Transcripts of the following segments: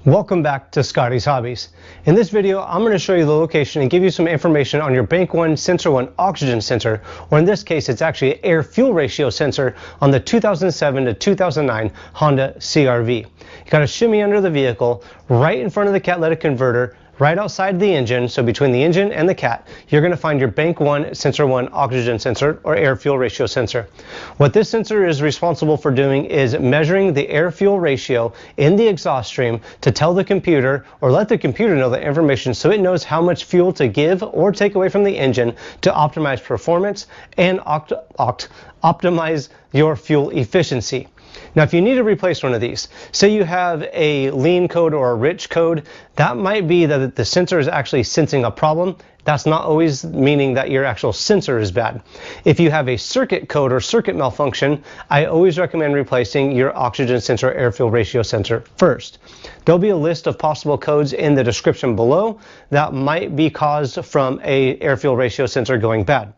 Welcome back to Scotty's Hobbies. In this video, I'm going to show you the location and give you some information on your Bank 1 Sensor 1 oxygen sensor, or in this case, it's actually an air-fuel ratio sensor on the 2007 to 2009 Honda CR-V. You got to shimmy under the vehicle, right in front of the catalytic converter, right outside the engine, so between the engine and the cat, you're going to find your Bank 1 Sensor 1 oxygen sensor or air-fuel ratio sensor. What this sensor is responsible for doing is measuring the air-fuel ratio in the exhaust stream to tell the computer or let the computer know the information so it knows how much fuel to give or take away from the engine to optimize performance and optimize your fuel efficiency. Now, if you need to replace one of these, say you have a lean code or a rich code, that might be that the sensor is actually sensing a problem. That's not always meaning that your actual sensor is bad. If you have a circuit code or circuit malfunction, I always recommend replacing your oxygen sensor air-fuel ratio sensor first. There'll be a list of possible codes in the description below that might be caused from a air-fuel ratio sensor going bad.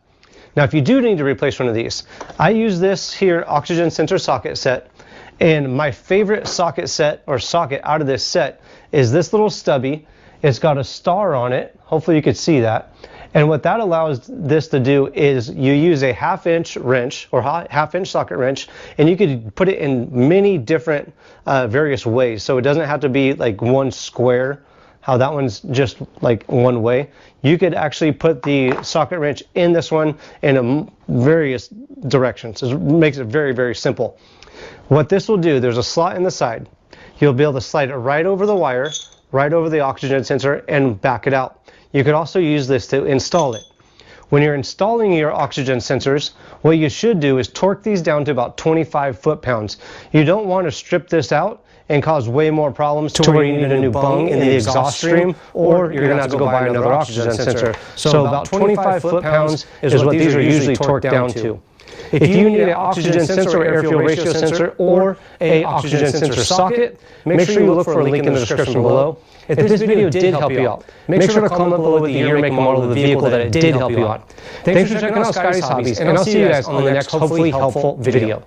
Now, if you do need to replace one of these, I use this here oxygen sensor socket set, and my favorite socket set or socket out of this set is this little stubby. It's got a star on it. Hopefully you could see that. And what that allows this to do is you use a half-inch wrench or half-inch socket wrench, and you could put it in many different various ways. So it doesn't have to be like one square, how that one's just like one way. You could actually put the socket wrench in this one in various directions. It makes it very, very simple. What this will do, there's a slot in the side. You'll be able to slide it right over the wire, right over the oxygen sensor, and back it out. You could also use this to install it. When you're installing your oxygen sensors, what you should do is torque these down to about 25 foot-pounds. You don't want to strip this out and cause way more problems to where you need a new bung in the exhaust stream, or you're going to have to go buy another oxygen sensor. So about 25 foot-pounds is what these are usually torqued down to. If you need an oxygen sensor or air-fuel ratio sensor or an oxygen sensor socket, make sure you look for a link in the description below. If this video did help you out, make sure to comment below with the year, make, and model of the vehicle that it did help you out. Thanks for checking out Scotty's Hobbies, and I'll see you guys on the next hopefully helpful video.